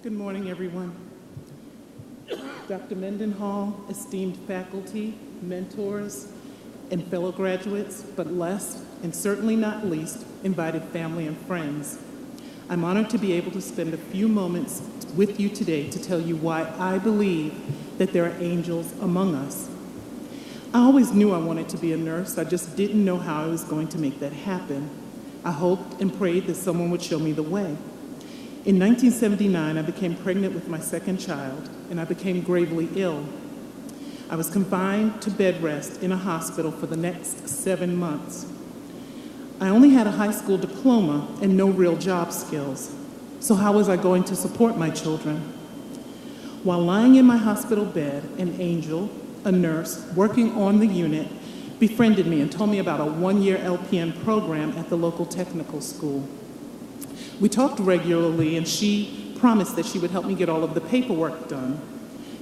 Good morning, everyone. Dr. Mendenhall, esteemed faculty, mentors, and fellow graduates, but last, and certainly not least, invited family and friends. I'm honored to be able to spend a few moments with you today to tell you why I believe that there are angels among us. I always knew I wanted to be a nurse. I just didn't know how I was going to make that happen. I hoped and prayed that someone would show me the way. In 1979, I became pregnant with my second child, and I became gravely ill. I was confined to bed rest in a hospital for the next 7 months. I only had a high school diploma and no real job skills, so how was I going to support my children? While lying in my hospital bed, an angel, a nurse, working on the unit, befriended me and told me about a one-year LPN program at the local technical school. We talked regularly, and she promised that she would help me get all of the paperwork done.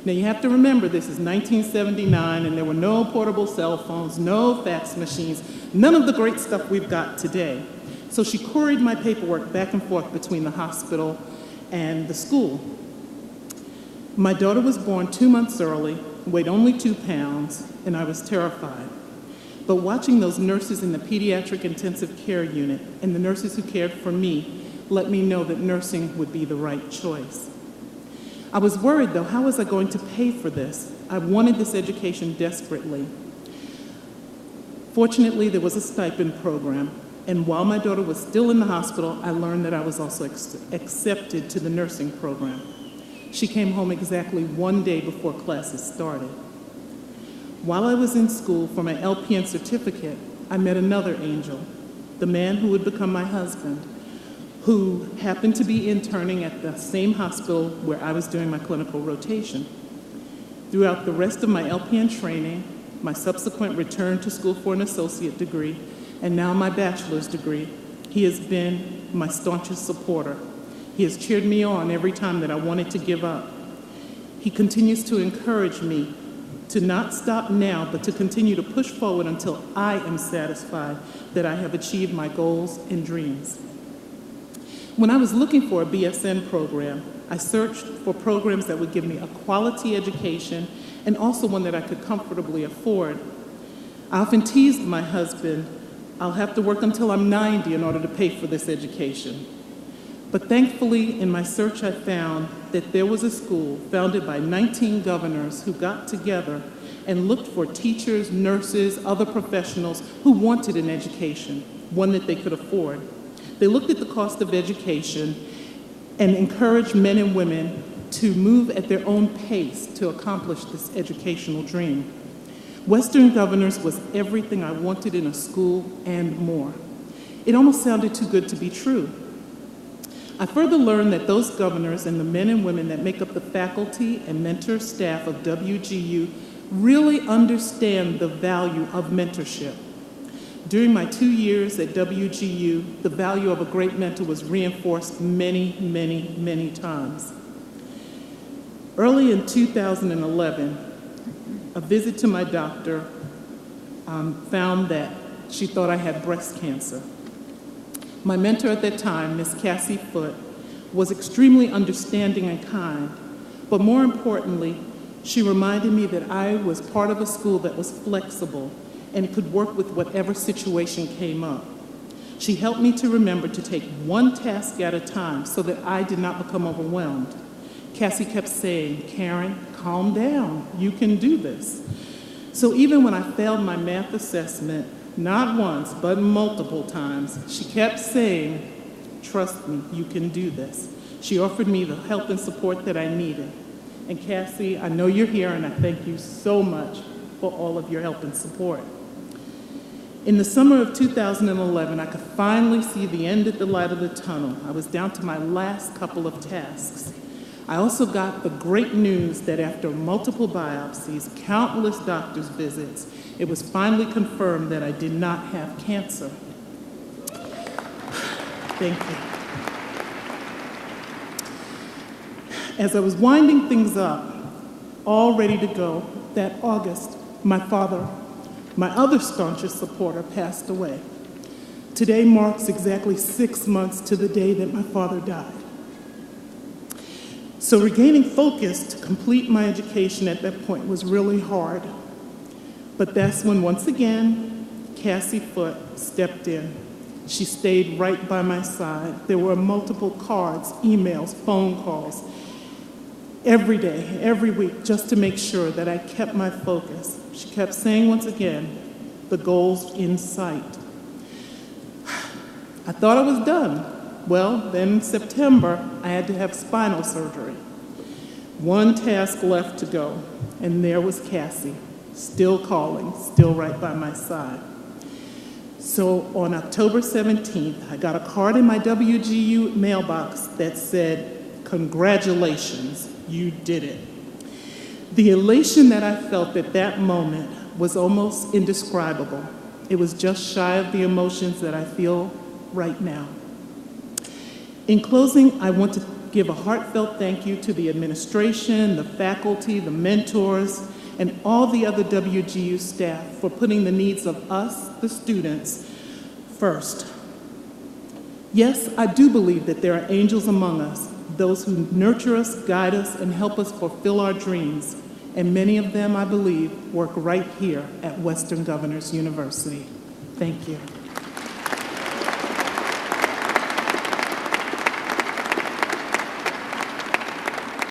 Now, you have to remember, this is 1979, and there were no portable cell phones, no fax machines, none of the great stuff we've got today. So she couried my paperwork back and forth between the hospital and the school. My daughter was born 2 months early, weighed only 2 pounds, and I was terrified. But watching those nurses in the pediatric intensive care unit and the nurses who cared for me let me know that nursing would be the right choice. I was worried, though, how was I going to pay for this? I wanted this education desperately. Fortunately, there was a stipend program, and while my daughter was still in the hospital, I learned that I was also accepted to the nursing program. She came home exactly 1 day before classes started. While I was in school for my LPN certificate, I met another angel, the man who would become my husband, who happened to be interning at the same hospital where I was doing my clinical rotation. Throughout the rest of my LPN training, my subsequent return to school for an associate degree, and now my bachelor's degree, he has been my staunchest supporter. He has cheered me on every time that I wanted to give up. He continues to encourage me to not stop now, but to continue to push forward until I am satisfied that I have achieved my goals and dreams. When I was looking for a BSN program, I searched for programs that would give me a quality education and also one that I could comfortably afford. I often teased my husband, I'll have to work until I'm 90 in order to pay for this education. But thankfully, in my search, I found that there was a school founded by 19 governors who got together and looked for teachers, nurses, other professionals who wanted an education, one that they could afford. They looked at the cost of education and encouraged men and women to move at their own pace to accomplish this educational dream. Western Governors was everything I wanted in a school and more. It almost sounded too good to be true. I further learned that those governors and the men and women that make up the faculty and mentor staff of WGU really understand the value of mentorship. During my 2 years at WGU, the value of a great mentor was reinforced many, many, many times. Early in 2011, a visit to my doctor found that she thought I had breast cancer. My mentor at that time, Miss Cassie Foote, was extremely understanding and kind, but more importantly, she reminded me that I was part of a school that was flexible and could work with whatever situation came up. She helped me to remember to take one task at a time so that I did not become overwhelmed. Cassie kept saying, "Karen, calm down, you can do this." So even when I failed my math assessment, not once, but multiple times, she kept saying, "Trust me, you can do this." She offered me the help and support that I needed. And Cassie, I know you're here, and I thank you so much for all of your help and support. In the summer of 2011, I could finally see the end at the light of the tunnel. I was down to my last couple of tasks. I also got the great news that after multiple biopsies, countless doctor's visits, it was finally confirmed that I did not have cancer. Thank you. As I was winding things up, all ready to go, that August, my father, my other staunchest supporter, passed away. Today marks exactly 6 months to the day that my father died. So regaining focus to complete my education at that point was really hard. But that's when, once again, Cassie Foote stepped in. She stayed right by my side. There were multiple cards, emails, phone calls, every day, every week, just to make sure that I kept my focus. She kept saying once again, the goal's in sight. I thought I was done. Well, then in September, I had to have spinal surgery. One task left to go, and there was Cassie, still calling, still right by my side. So on October 17th, I got a card in my WGU mailbox that said, "Congratulations, you did it." The elation that I felt at that moment was almost indescribable. It was just shy of the emotions that I feel right now. In closing, I want to give a heartfelt thank you to the administration, the faculty, the mentors, and all the other WGU staff for putting the needs of us, the students, first. Yes, I do believe that there are angels among us, those who nurture us, guide us, and help us fulfill our dreams. And many of them, I believe, work right here at Western Governors University. Thank you.